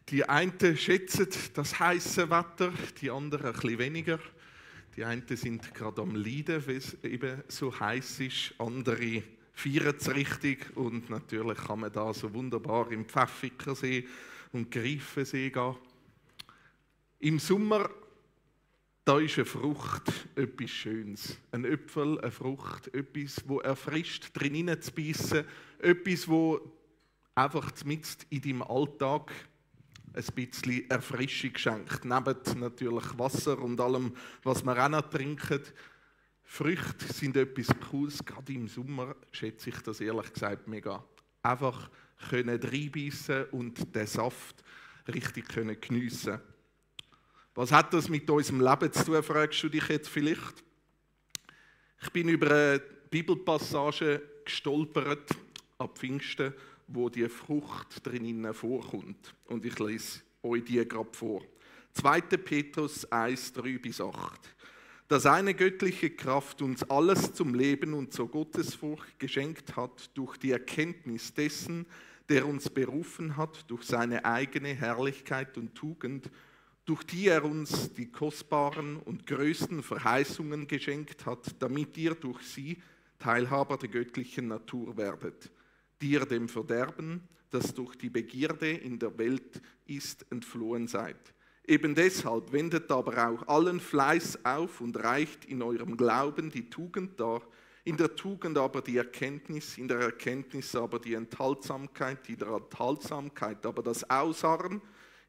Die einen schätzen das heiße Wetter, die anderen ein bisschen weniger. Die einen sind gerade am Leiden, weil es eben so heiß ist. Andere feiern es richtig. Und natürlich kann man da so wunderbar im Pfäffikersee und Greifensee gehen. Im Sommer, da ist eine Frucht etwas Schönes. Ein Äpfel, eine Frucht, etwas, das erfrischt, drin zu beißen. Etwas, das einfach mitten in deinem Alltag ein bisschen Erfrischung schenkt. Neben natürlich Wasser und allem, was wir auch noch trinken. Früchte sind etwas Cooles. Gerade im Sommer schätze ich das ehrlich gesagt mega. Einfach können reinbeissen und den Saft richtig können geniessen. Was hat das mit unserem Leben zu tun, fragst du dich jetzt vielleicht? Ich bin über eine Bibelpassage gestolpert ab Pfingsten, wo die Frucht drinnen vorkommt. Und ich lese euch die gerade vor. 2. Petrus 1, 3-8. Da seine göttliche Kraft uns alles zum Leben und zur Gottesfurcht geschenkt hat, durch die Erkenntnis dessen, der uns berufen hat, durch seine eigene Herrlichkeit und Tugend, durch die er uns die kostbaren und größten Verheißungen geschenkt hat, damit ihr durch sie Teilhaber der göttlichen Natur werdet, die ihr dem Verderben, das durch die Begierde in der Welt ist, entflohen seid. Eben deshalb wendet aber auch allen Fleiß auf und reicht in eurem Glauben die Tugend dar, in der Tugend aber die Erkenntnis, in der Erkenntnis aber die Enthaltsamkeit, in der Enthaltsamkeit aber das Ausharren,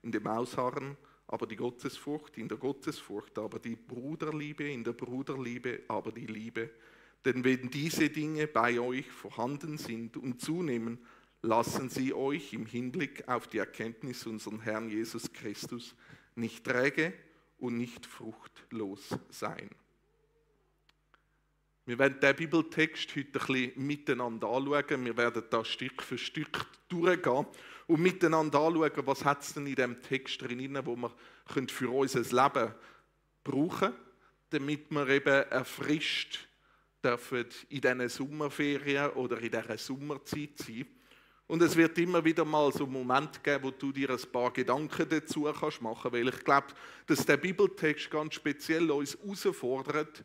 in dem Ausharren aber die Gottesfurcht, in der Gottesfurcht aber die Bruderliebe, in der Bruderliebe aber die Liebe. Denn wenn diese Dinge bei euch vorhanden sind und zunehmen, lassen sie euch im Hinblick auf die Erkenntnis unseres Herrn Jesus Christus nicht träge und nicht fruchtlos sein. Wir werden den Bibeltext heute ein bisschen miteinander anschauen. Wir werden da Stück für Stück durchgehen und miteinander anschauen, was hat es denn in diesem Text drin, wo wir für unser Leben brauchen können, damit wir eben erfrischt dürfen in diesen Sommerferien oder in dieser Sommerzeit sein. Und es wird immer wieder mal so einen Moment geben, wo du dir ein paar Gedanken dazu kannst machen, weil ich glaube, dass der Bibeltext ganz speziell uns herausfordert,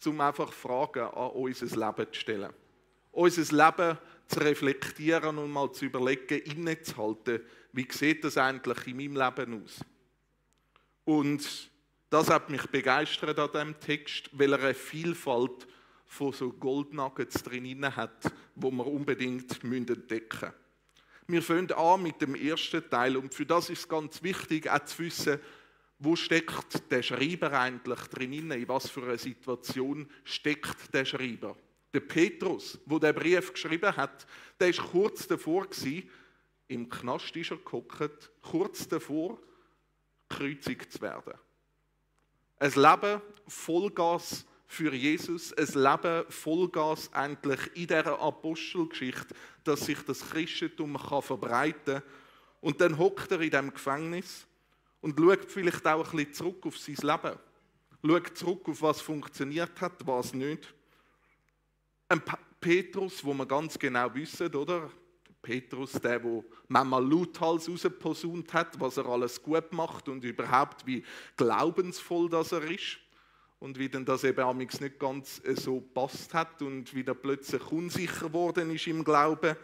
um einfach Fragen an unser Leben zu stellen. Unser Leben zu reflektieren und mal zu überlegen, innezuhalten, wie sieht das eigentlich in meinem Leben aus? Und das hat mich begeistert an diesem Text, weil er eine Vielfalt von so Goldnuggets drin hat, die wir unbedingt entdecken müssen. Wir fangen an mit dem ersten Teil und für das ist es ganz wichtig, auch zu wissen, wo steckt der Schreiber eigentlich drin, in was für einer Situation steckt der Schreiber. Der Petrus, der den Brief geschrieben hat, der war kurz davor, im Knast ist er gehockt, kurz davor, gekreuzigt zu werden. Ein Leben Vollgas für Jesus, ein Leben Vollgas eigentlich in dieser Apostelgeschichte, dass sich das Christentum verbreiten kann. Und dann hockt er in diesem Gefängnis und schaut vielleicht auch ein bisschen zurück auf sein Leben. Schaut zurück auf was funktioniert hat, was nicht. Ein Petrus, wo wir ganz genau wissen, oder? Petrus, der manchmal lauthals rausposaunt hat, was er alles gut macht und überhaupt wie glaubensvoll das er ist. Und wie dann das eben amigs nicht ganz so gepasst hat und wie er plötzlich unsicher geworden ist im Glauben.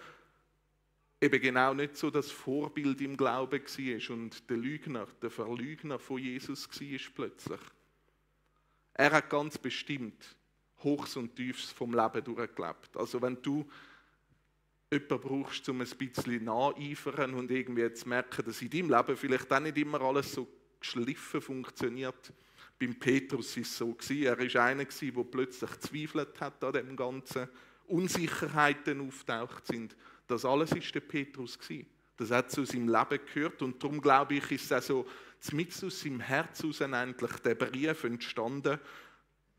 Eben genau nicht so das Vorbild im Glauben war und der Lügner, der Verlügner von Jesus war plötzlich. Er hat ganz bestimmt Hochs und Tiefs vom Leben durchgelebt. Also wenn du jemanden brauchst, um ein bisschen nacheifern und irgendwie zu merken, dass in deinem Leben vielleicht auch nicht immer alles so geschliffen funktioniert. Beim Petrus war es so. Er war einer, der plötzlich gezweifelt hat an dem Ganzen, Unsicherheiten auftaucht sind. Das alles war der Petrus. Das hat zu seinem Leben gehört und darum glaube ich, ist es auch so mitten aus seinem Herz heraus endlich der Brief entstanden,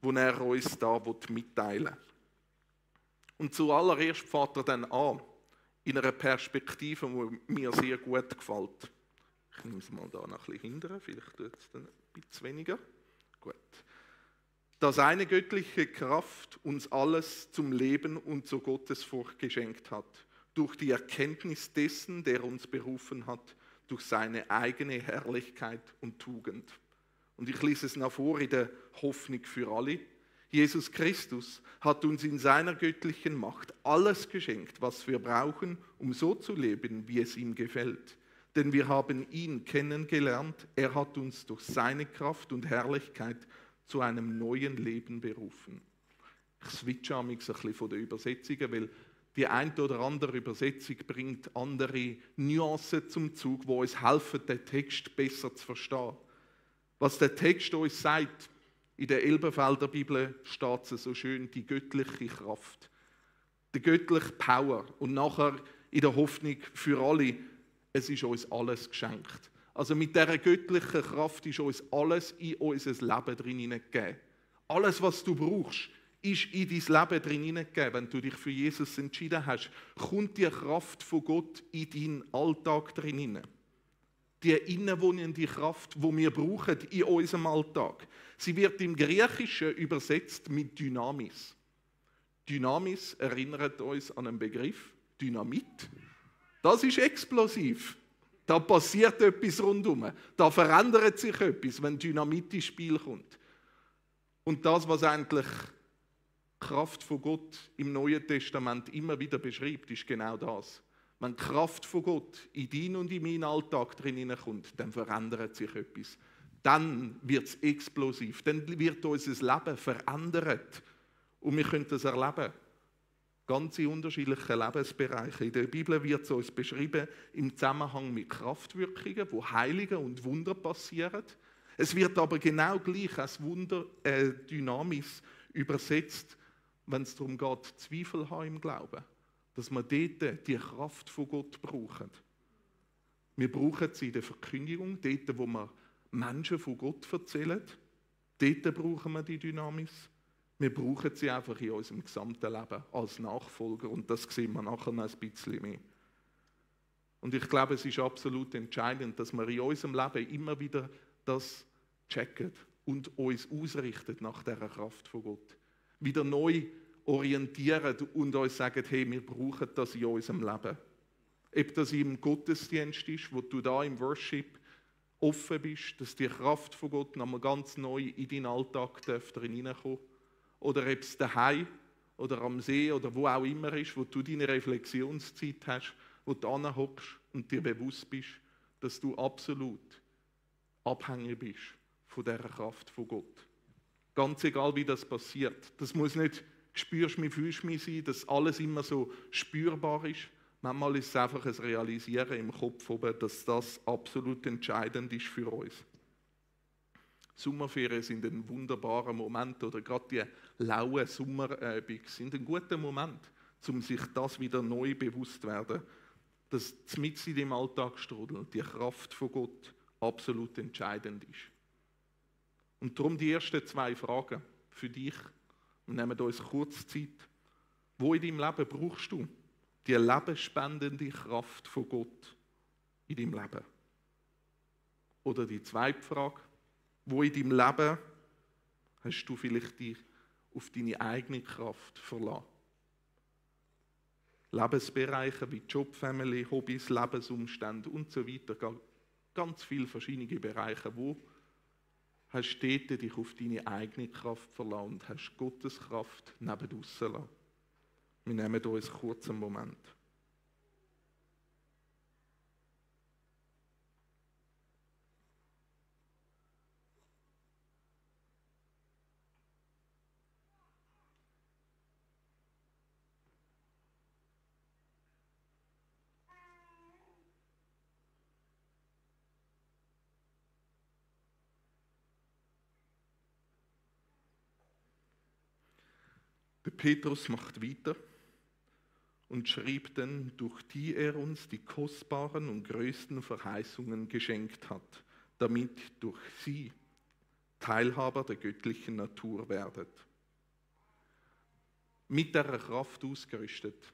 den er uns da mitteilen will. Und zuallererst fängt er dann an, in einer Perspektive, die mir sehr gut gefällt. Ich nehme es mal da noch ein bisschen hinterher, vielleicht tut es dann ein bisschen weniger. Gut. Da seine göttliche Kraft uns alles zum Leben und zur Gottesfurcht geschenkt hat, durch die Erkenntnis dessen, der uns berufen hat, durch seine eigene Herrlichkeit und Tugend. Und ich lese es noch vor in der Hoffnung für alle. Jesus Christus hat uns in seiner göttlichen Macht alles geschenkt, was wir brauchen, um so zu leben, wie es ihm gefällt. Denn wir haben ihn kennengelernt. Er hat uns durch seine Kraft und Herrlichkeit zu einem neuen Leben berufen. Ich switche ein bisschen von den Übersetzungen, weil die eine oder andere Übersetzung bringt andere Nuancen zum Zug, die uns helfen, den Text besser zu verstehen. Was der Text uns sagt, in der Elberfelder Bibel steht es so schön, die göttliche Kraft, die göttliche Power. Und nachher in der Hoffnung für alle, es ist uns alles geschenkt. Also mit dieser göttlichen Kraft ist uns alles in unser Leben drin gegeben. Alles, was du brauchst, ist in dein Leben drin gegeben. Wenn du dich für Jesus entschieden hast, kommt die Kraft von Gott in deinen Alltag drin. Die innenwohnende Kraft, die wir brauchen in unserem Alltag. Sie wird im Griechischen übersetzt mit Dynamis. Dynamis erinnert uns an einen Begriff, Dynamit. Das ist explosiv. Da passiert etwas rundum. Da verändert sich etwas, wenn Dynamit ins Spiel kommt. Und das, was eigentlich die Kraft von Gott im Neuen Testament immer wieder beschreibt, ist genau das. Wenn die Kraft von Gott in deinen und in meinen Alltag drin kommt, dann verändert sich etwas. Dann wird es explosiv. Dann wird unser Leben verändert. Und wir können das erleben. Ganz in unterschiedlichen Lebensbereichen. In der Bibel wird es uns beschrieben im Zusammenhang mit Kraftwirkungen, wo Heilungen und Wunder passieren. Es wird aber genau gleich als Wunder Dynamis übersetzt, wenn es darum geht, Zweifel haben im Glauben. Dass wir dort die Kraft von Gott brauchen. Wir brauchen sie in der Verkündigung, dort, wo wir Menschen von Gott erzählen. Dort brauchen wir die Dynamis. Wir brauchen sie einfach in unserem gesamten Leben als Nachfolger. Und das sehen wir nachher noch ein bisschen mehr. Und ich glaube, es ist absolut entscheidend, dass wir in unserem Leben immer wieder das checken und uns ausrichten nach dieser Kraft von Gott. Wieder neu orientieren und uns sagen, hey, wir brauchen das in unserem Leben. Ob das im Gottesdienst ist, wo du da im Worship offen bist, dass die Kraft von Gott nochmal ganz neu in deinen Alltag hineinkommen. Oder ob es daheim oder am See oder wo auch immer ist, wo du deine Reflexionszeit hast, wo du anhockst und dir bewusst bist, dass du absolut abhängig bist von dieser Kraft von Gott. Ganz egal, wie das passiert. Das muss nicht spürst mich, fühlst mich sein, dass alles immer so spürbar ist. Manchmal ist es einfach ein Realisieren im Kopf, dass das absolut entscheidend ist für uns. Sommerferien sind ein wunderbarer Moment oder gerade die lauen Sommerabende sind ein guter Moment, um sich das wieder neu bewusst zu werden, dass mitten in dem Alltagsstrudel die Kraft von Gott absolut entscheidend ist. Und darum die ersten 2 Fragen für dich. Wir nehmen uns kurz Zeit. Wo in deinem Leben brauchst du die lebensspendende Kraft von Gott in deinem Leben? Oder die zweite Frage. Wo in deinem Leben hast du vielleicht dich auf deine eigene Kraft verlassen? Lebensbereiche wie Job, Family, Hobbys, Lebensumstände und so weiter. Ganz viele verschiedene Bereiche. Wo hast du dich auf deine eigene Kraft verlassen und hast Gottes Kraft neben draussen lassen? Wir nehmen uns kurz einen Moment. Der Petrus macht weiter und schrieb dann, durch die er uns die kostbaren und größten Verheißungen geschenkt hat, damit durch sie Teilhaber der göttlichen Natur werdet. Mit dieser Kraft ausgerüstet,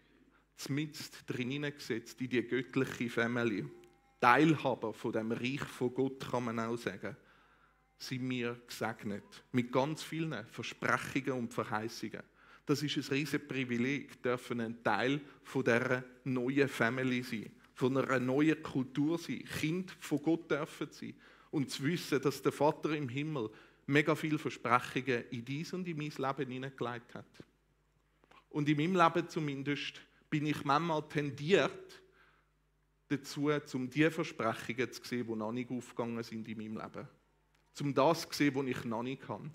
zmitzt drinnen gesetzt in die göttliche Family, Teilhaber von dem Reich von Gott, kann man auch sagen, sind wir gesegnet. Mit ganz vielen Versprechungen und Verheißungen. Das ist ein riesiges Privileg, dürfen ein Teil von dieser neuen Family sein. von einer neuen Kultur sein, Kind von Gott dürfen sein und zu wissen, dass der Vater im Himmel mega viele Versprechungen in dies und in mein Leben hineingelegt hat. Und in meinem Leben zumindest bin ich manchmal tendiert dazu, um die Versprechungen zu sehen, die noch nicht aufgegangen sind in meinem Leben. Um das zu sehen, was ich noch nicht kann.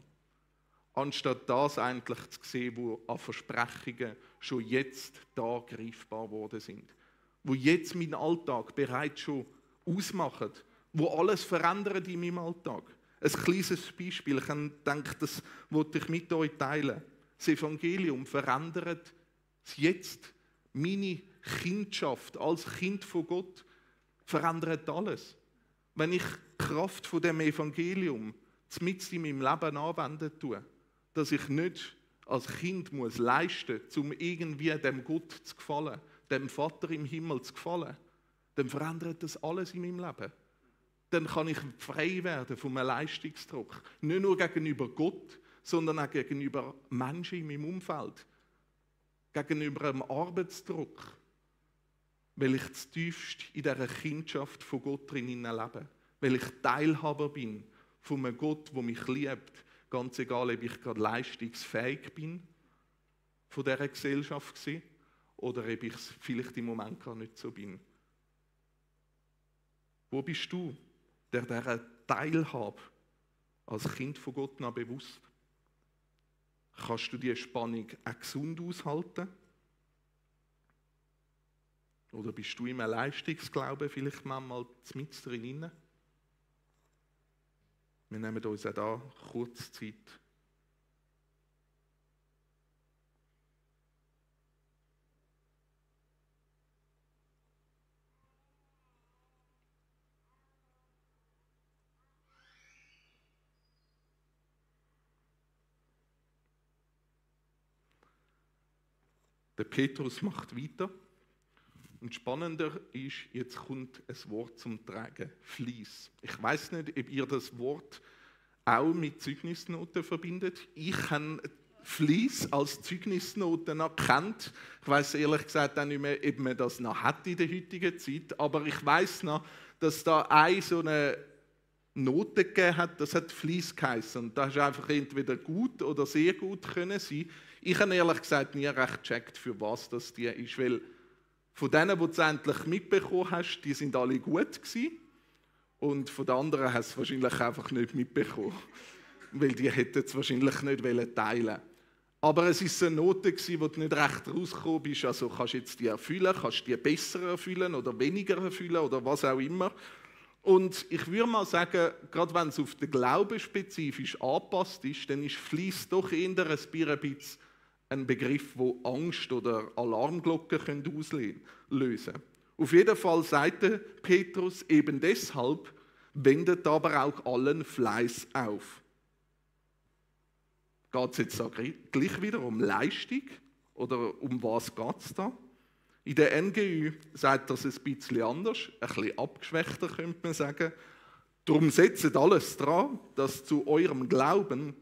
Anstatt das eigentlich zu sehen, wo an Versprechungen schon jetzt da greifbar geworden sind. Wo jetzt mein Alltag bereits schon ausmacht. Wo alles verändert in meinem Alltag. Ein kleines Beispiel, ich denke, das wollte ich mit euch teilen. Das Evangelium verändert jetzt. Meine Kindschaft als Kind von Gott verändert alles. Wenn ich die Kraft von dem Evangelium mitten in meinem Leben anwenden tue, dass ich nicht als Kind muss leisten muss, um irgendwie dem Gott zu gefallen, dem Vater im Himmel zu gefallen, dann verändert das alles in meinem Leben. Dann kann ich frei werden von einem Leistungsdruck. Nicht nur gegenüber Gott, sondern auch gegenüber Menschen in meinem Umfeld. Gegenüber einem Arbeitsdruck. Weil ich zutiefst in dieser Kindschaft von Gott drin lebe. Weil ich Teilhaber bin von einem Gott, der mich liebt. Ganz egal, ob ich gerade leistungsfähig bin von dieser Gesellschaft gewesen, oder ob ich es vielleicht im Moment gar nicht so bin. Wo bist du, der dieser Teilhabe als Kind von Gott noch bewusst? Kannst du diese Spannung auch gesund aushalten? Oder bist du im Leistungsglauben vielleicht manchmal mit drin? Wir nehmen uns auch da kurz Zeit. Der Petrus macht weiter. Und spannender ist, jetzt kommt ein Wort zum Tragen, Fleiss. Ich weiß nicht, ob ihr das Wort auch mit Zeugnisnoten verbindet. Ich habe Fleiss als Zeugnisnoten erkannt. Ich weiß ehrlich gesagt auch nicht mehr, ob man das noch hat in der heutigen Zeit. Aber ich weiß noch, dass da eine so eine Note gegeben hat, das hat Fleiss geheißen. Und das ist einfach entweder gut oder sehr gut können sein. Ich habe ehrlich gesagt nie recht gecheckt, für was das die ist, weil von denen, die du endlich mitbekommen hast, die sind alle gut gewesen. Und von den anderen hast du es wahrscheinlich einfach nicht mitbekommen. Weil die hätten es wahrscheinlich nicht teilen wollen. Aber es war so eine Note, wo du nicht recht rausgekommen bist. Also kannst du jetzt die erfüllen, kannst du die besser erfüllen oder weniger erfüllen oder was auch immer. Und ich würde mal sagen, gerade wenn es auf den Glauben spezifisch angepasst ist, dann ist Fleiss doch eher ein bisschen ein Begriff, der Angst oder Alarmglocken auslösen können. Auf jeden Fall sagte Petrus eben deshalb, wendet aber auch allen Fleiß auf. Geht es jetzt da gleich wieder um Leistung oder um was geht es da? In der NGÜ sagt das ein bisschen anders, ein bisschen abgeschwächter könnte man sagen. Darum setzt alles dran, dass zu eurem Glauben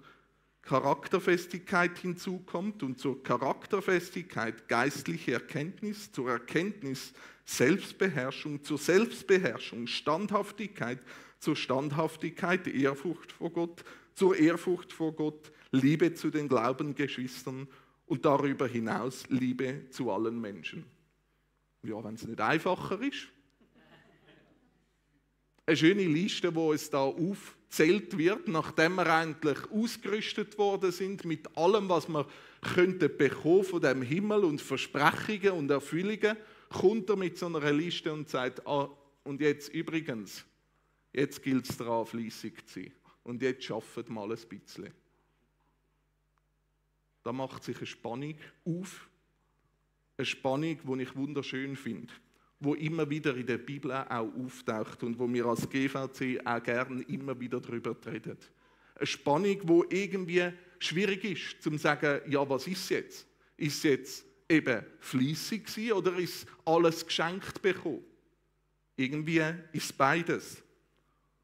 Charakterfestigkeit hinzukommt und zur Charakterfestigkeit geistliche Erkenntnis, zur Erkenntnis Selbstbeherrschung, zur Selbstbeherrschung Standhaftigkeit, zur Standhaftigkeit Ehrfurcht vor Gott, zur Ehrfurcht vor Gott Liebe zu den Glaubensgeschwistern und darüber hinaus Liebe zu allen Menschen. Ja, wenn es nicht einfacher ist. Eine schöne Liste, wo es da aufgezählt wird, nachdem wir eigentlich ausgerüstet worden sind mit allem, was wir könnten bekommen von dem Himmel und Versprechungen und Erfüllungen, kommt er mit so einer Liste und sagt, und jetzt übrigens, jetzt gilt es daran, fleissig zu sein. Und jetzt arbeitet mal ein bisschen. Da macht sich eine Spannung auf. Eine Spannung, die ich wunderschön finde. Die immer wieder in der Bibel auch auftaucht und wo wir als GVC auch gerne immer wieder darüber reden. Eine Spannung, die irgendwie schwierig ist, zu sagen, ja, was ist es jetzt? Ist es jetzt eben fleissig gewesen oder ist alles geschenkt bekommen? Irgendwie ist es beides.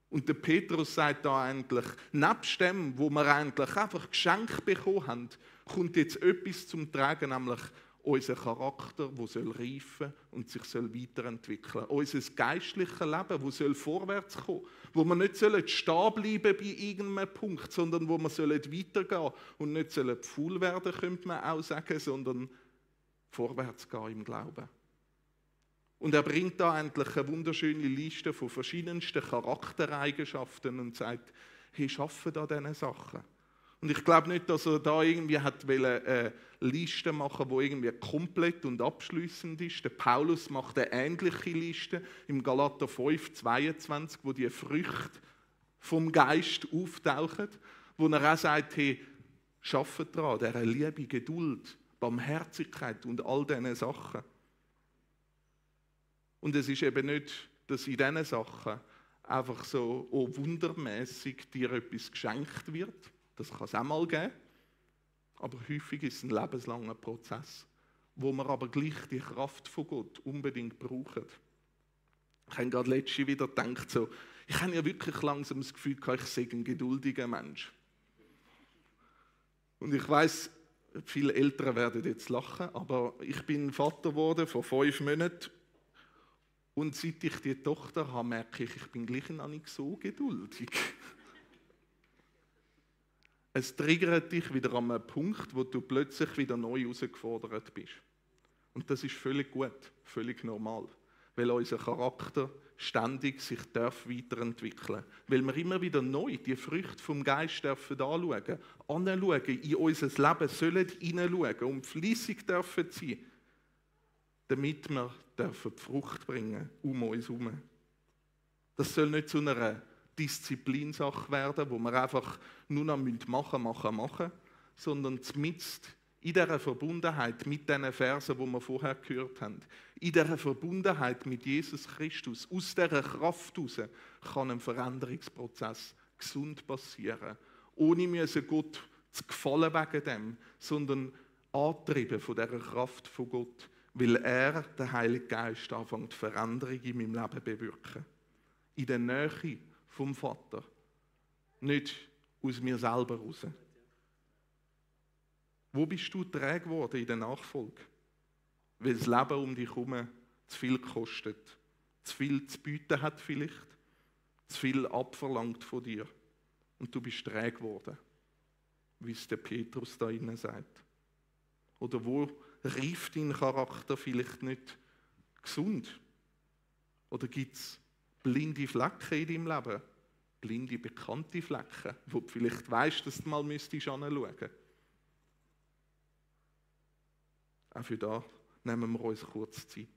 Und der Petrus sagt da eigentlich, nebst dem, wo wir eigentlich einfach geschenkt bekommen haben, kommt jetzt etwas zum Tragen, nämlich Unser Charakter, der soll reifen und sich soll weiterentwickeln. Unser geistliches Leben, das soll vorwärts kommen. Wo wir nicht stehen bleiben bei irgendeinem Punkt, sondern wo wir weitergehen und nicht faul werden, könnte man auch sagen, sondern vorwärts gehen im Glauben. Und er bringt da endlich eine wunderschöne Liste von verschiedensten Charaktereigenschaften und sagt, hey, schaffe an diesen Sachen. Und ich glaube nicht, dass er da irgendwie eine Liste machen wollte, die irgendwie komplett und abschliessend ist. Der Paulus macht eine ähnliche Liste im Galater 5,22, wo die Früchte vom Geist auftauchen, wo er auch sagt, hey, schaffe daran, dieser Liebe, Geduld, Barmherzigkeit und all diesen Sachen. Und es ist eben nicht, dass in diesen Sachen einfach so wundermäßig dir etwas geschenkt wird. Das kann es auch mal geben. Aber häufig ist es ein lebenslanger Prozess, wo man aber gleich die Kraft von Gott unbedingt braucht. Ich habe gerade letztens wieder gedacht, ich habe ja wirklich langsam das Gefühl, ich sei ein geduldiger Mensch. Und ich weiss, viele Eltern werden jetzt lachen, aber ich bin Vater geworden vor 5 Monaten. Und seit ich die Tochter habe, merke ich bin gleich noch nicht so geduldig. Es triggert dich wieder an einem Punkt, wo du plötzlich wieder neu herausgefordert bist. Und das ist völlig gut, völlig normal. Weil unser Charakter ständig sich weiterentwickeln darf. Weil wir immer wieder neu die Früchte vom Geist dürfen anschauen, in unser Leben sollen hineinschauen und fleissig dürfen sein, damit wir die Frucht bringen uns herum. Das soll nicht zu einer Disziplinsache werden, wo wir einfach nur noch machen, sondern mitten in dieser Verbundenheit mit diesen Versen, die wir vorher gehört haben, in dieser Verbundenheit mit Jesus Christus, aus dieser Kraft heraus, kann ein Veränderungsprozess gesund passieren. Ohne Gott zu gefallen wegen dem, sondern angetrieben von dieser Kraft von Gott, weil er, der Heilige Geist, anfängt, Veränderung in meinem Leben zu bewirken. In der Nähe vom Vater. Nicht aus mir selber raus. Wo bist du träge geworden in der Nachfolge? Weil das Leben um dich herum zu viel kostet, zu viel zu bieten hat vielleicht, zu viel abverlangt von dir. Und du bist träge geworden, wie es der Petrus da innen sagt. Oder wo reift dein Charakter vielleicht nicht gesund? Oder gibt es blinde Flecken in deinem Leben? Blinde, bekannte Flecken, wo du vielleicht weißt, dass du mal hinschauen müsstest. Auch für das nehmen wir uns kurz Zeit.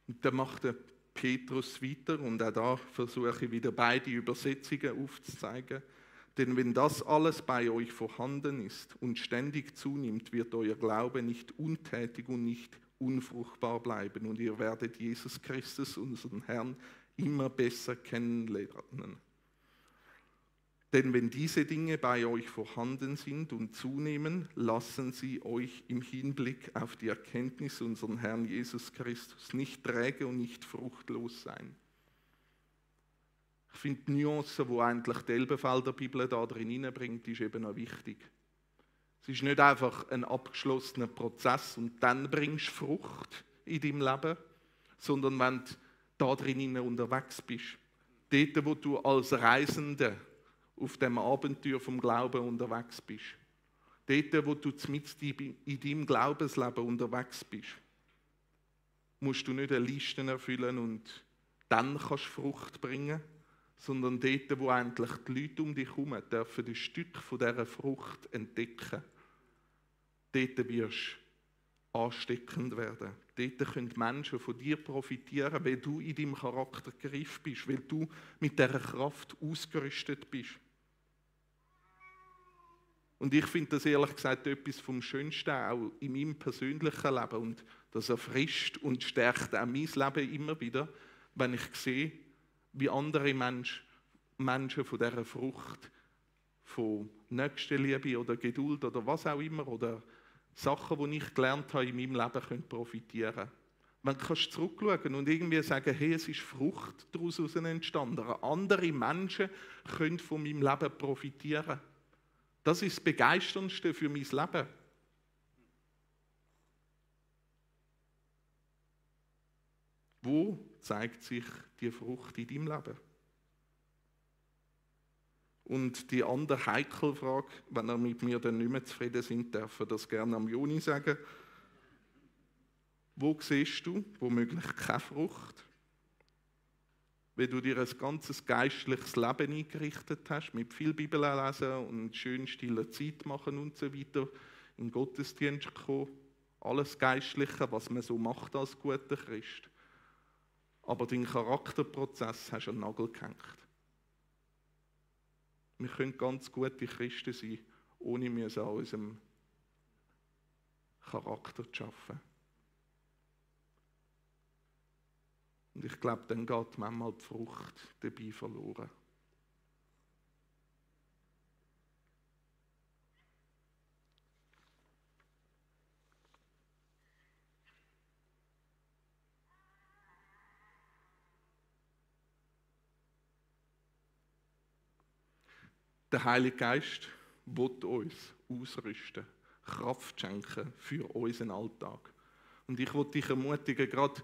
Und dann macht der Petrus weiter und auch da versuche ich wieder beide Übersetzungen aufzuzeigen. Denn wenn das alles bei euch vorhanden ist und ständig zunimmt, wird euer Glaube nicht untätig und nicht unfruchtbar bleiben und ihr werdet Jesus Christus, unseren Herrn, immer besser kennenlernen. Denn wenn diese Dinge bei euch vorhanden sind und zunehmen, lassen sie euch im Hinblick auf die Erkenntnis unseres Herrn Jesus Christus nicht träge und nicht fruchtlos sein. Ich finde die Nuance, die eigentlich die Elbenfelder Bibel da drin hineinbringt, ist eben auch wichtig. Es ist nicht einfach ein abgeschlossener Prozess und dann bringst du Frucht in deinem Leben, sondern wenn du da drin unterwegs bist, dort, wo du als Reisender auf dem Abenteuer vom Glauben unterwegs bist. Dort, wo du mitten in deinem Glaubensleben unterwegs bist, musst du nicht eine Liste erfüllen und dann kannst du Frucht bringen, sondern dort, wo eigentlich die Leute um dich herum dürfen ein Stück von dieser Frucht entdecken. Dort wirst du ansteckend werden. Dort können Menschen von dir profitieren, weil du in deinem Charakter gegriffen bist, weil du mit dieser Kraft ausgerüstet bist. Und ich finde das ehrlich gesagt etwas vom Schönsten auch in meinem persönlichen Leben. Und das erfrischt und stärkt auch mein Leben immer wieder, wenn ich sehe, wie andere Menschen von dieser Frucht von Nächstenliebe oder Geduld oder was auch immer oder Sachen, die ich gelernt habe in meinem Leben, können profitieren. Wenn du zurückschauen und irgendwie sagen, hey, es ist Frucht daraus entstanden. Andere Menschen können von meinem Leben profitieren. Das ist das Begeisterndste für mein Leben. Wo zeigt sich die Frucht in deinem Leben? Und die andere heikle Frage, wenn ihr mit mir dann nicht mehr zufrieden sind, dürft ihr das gerne am Juni sagen. Wo siehst du womöglich keine Frucht? Wenn du dir ein ganzes geistliches Leben eingerichtet hast, mit viel Bibel lesen und schön stille Zeit machen und so weiter, in den Gottesdienst kommen, alles Geistliche, was man so macht als guter Christ. Aber deinen Charakterprozess hast du an den Nagel gehängt. Wir können ganz gute Christen sein, ohne an unserem Charakter zu arbeiten. Und ich glaube, dann geht manchmal die Frucht dabei verloren. Der Heilige Geist will uns ausrüsten, Kraft schenken für unseren Alltag. Und ich will dich ermutigen, gerade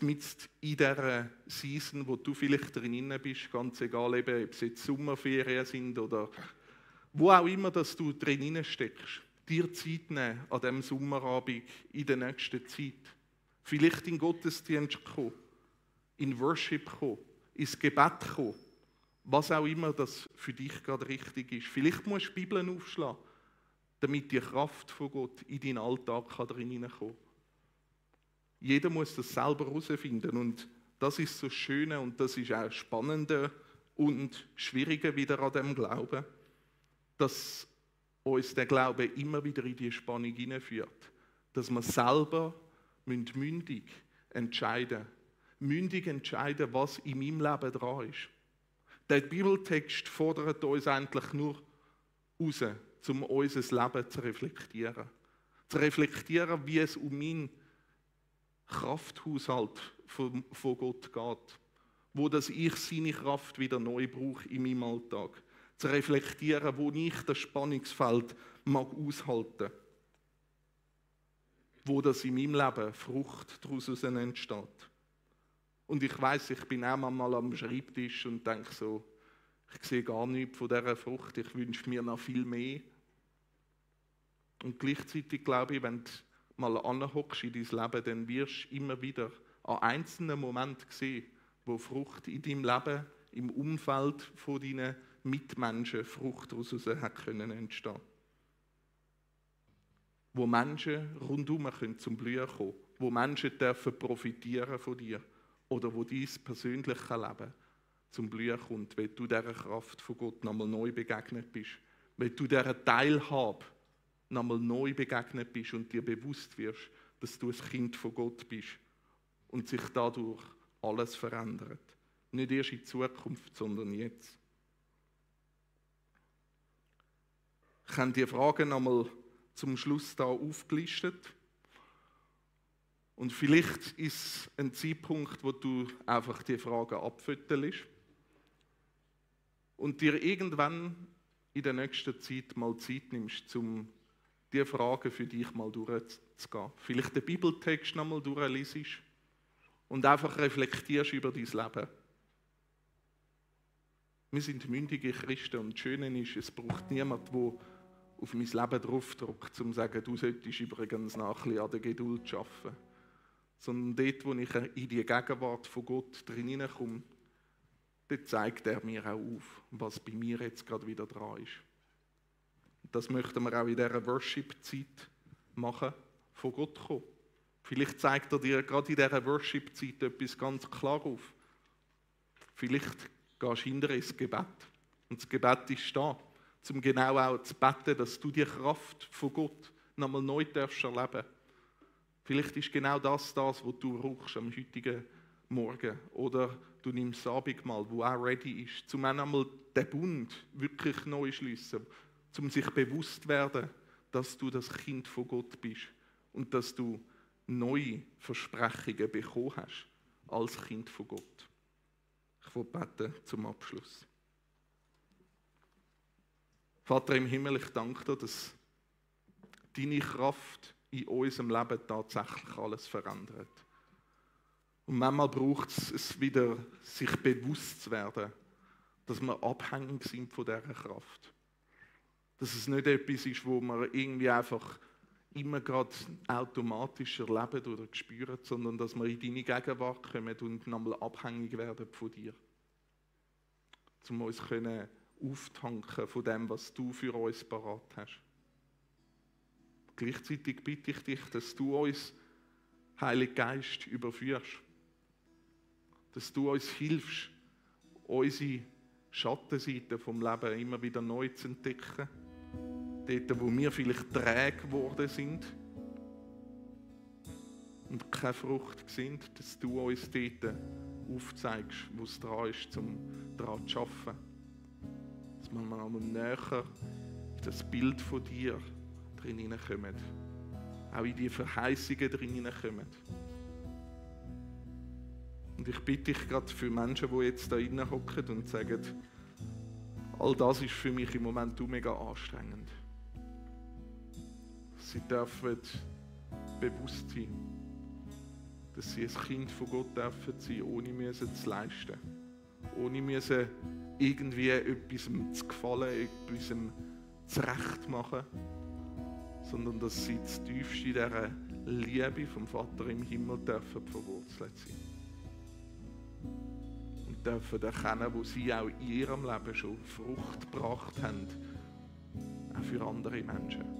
mitten in dieser Season, wo du vielleicht drin bist, ganz egal, ob es jetzt Sommerferien sind oder wo auch immer, dass du drin steckst, dir Zeit nehmen an diesem Sommerabend in der nächsten Zeit. Vielleicht in den Gottesdienst kommen, in Worship kommen, ins Gebet kommen. Was auch immer das für dich gerade richtig ist. Vielleicht musst du die Bibel aufschlagen, damit die Kraft von Gott in deinen Alltag hineinkommen kann. Jeder muss das selber herausfinden. Und das ist so Schöne und das ist auch Spannende und Schwierige wieder an dem Glauben, dass uns der Glaube immer wieder in die Spannung hineinführt. Dass wir selber mündig entscheiden müssen. Mündig entscheiden, was in meinem Leben dran ist. Der Bibeltext fordert uns eigentlich nur raus, um unser Leben zu reflektieren. Zu reflektieren, wie es um meinen Krafthaushalt von Gott geht. Wo dass ich seine Kraft wieder neu brauche in meinem Alltag. Zu reflektieren, wo ich das Spannungsfeld mag aushalten. Wo das in meinem Leben Frucht daraus entsteht. Und ich weiss, ich bin auch mal am Schreibtisch und denke so, ich sehe gar nichts von dieser Frucht, ich wünsche mir noch viel mehr. Und gleichzeitig glaube ich, wenn du mal anhockst in dein Leben, dann wirst du immer wieder an einzelnen Momenten sehen, wo Frucht in deinem Leben, im Umfeld von deinen Mitmenschen Frucht daraus entstehen können. Wo Menschen rundherum zum Blühen kommen, wo Menschen dürfen profitieren von dir. Oder wo dein persönliches Leben zum Blühen kommt, wenn du dieser Kraft von Gott nochmal neu begegnet bist. Wenn du dieser Teilhabe nochmal neu begegnet bist und dir bewusst wirst, dass du ein Kind von Gott bist und sich dadurch alles verändert. Nicht erst in Zukunft, sondern jetzt. Ich habe die Fragen nochmal zum Schluss da aufgelistet. Und vielleicht ist es ein Zeitpunkt, wo du einfach die Fragen abfüttelst und dir irgendwann in der nächsten Zeit mal Zeit nimmst, um diese Fragen für dich mal durchzugehen. Vielleicht den Bibeltext noch mal durchliest und einfach reflektierst über dein Leben. Wir sind mündige Christen und das Schöne ist, es braucht niemand, der auf mein Leben draufdrückt, um zu sagen, du solltest übrigens noch ein bisschen an der Geduld arbeiten. Sondern dort, wo ich in die Gegenwart von Gott drin komme, dort zeigt er mir auch auf, was bei mir jetzt gerade wieder dran ist. Das möchten wir auch in dieser Worship-Zeit machen, von Gott kommen. Vielleicht zeigt er dir gerade in dieser Worship-Zeit etwas ganz klar auf. Vielleicht gehst du hinterher ins Gebet. Und das Gebet ist da, um genau auch zu beten, dass du die Kraft von Gott nochmal neu erleben darfst. Vielleicht ist genau das, was du brauchst am heutigen Morgen. Oder du nimmst das Abendmahl, wo auch ready ist, um einmal den Bund wirklich neu zu schliessen, um sich bewusst zu werden, dass du das Kind von Gott bist und dass du neue Versprechungen bekommen hast als Kind von Gott. Ich will beten zum Abschluss. Vater im Himmel, ich danke dir, dass deine Kraft in unserem Leben tatsächlich alles verändert. Und manchmal braucht es wieder, sich bewusst zu werden, dass wir abhängig sind von dieser Kraft. Dass es nicht etwas ist, wo wir irgendwie einfach immer gerade automatisch erleben oder spüren, sondern dass wir in deine Gegenwart kommen und nochmal abhängig werden von dir. Um uns auftanken von dem, was du für uns parat hast. Gleichzeitig bitte ich dich, dass du uns, Heiliger Geist, überführst. Dass du uns hilfst, unsere Schattenseiten vom Leben immer wieder neu zu entdecken. Dort, wo wir vielleicht träge geworden sind und keine Frucht sind, dass du uns dort aufzeigst, wo es dran ist, um daran zu arbeiten. Dass wir einmal näher in das Bild von dir drin hineinkommen. Auch in die Verheißungen drin hineinkommen. Und ich bitte dich gerade für Menschen, die jetzt da drinnen hocken und sagen, all das ist für mich im Moment mega anstrengend. Sie dürfen bewusst sein, dass sie ein Kind von Gott dürfen sein, ohne müssen zu leisten. Ohne müssen irgendwie etwas zu gefallen, etwas zurecht machen, sondern dass sie das tiefste in dieser Liebe vom Vater im Himmel dürfen verwurzelt sein. Und dürfen erkennen, wo sie auch in ihrem Leben schon Frucht gebracht haben, auch für andere Menschen.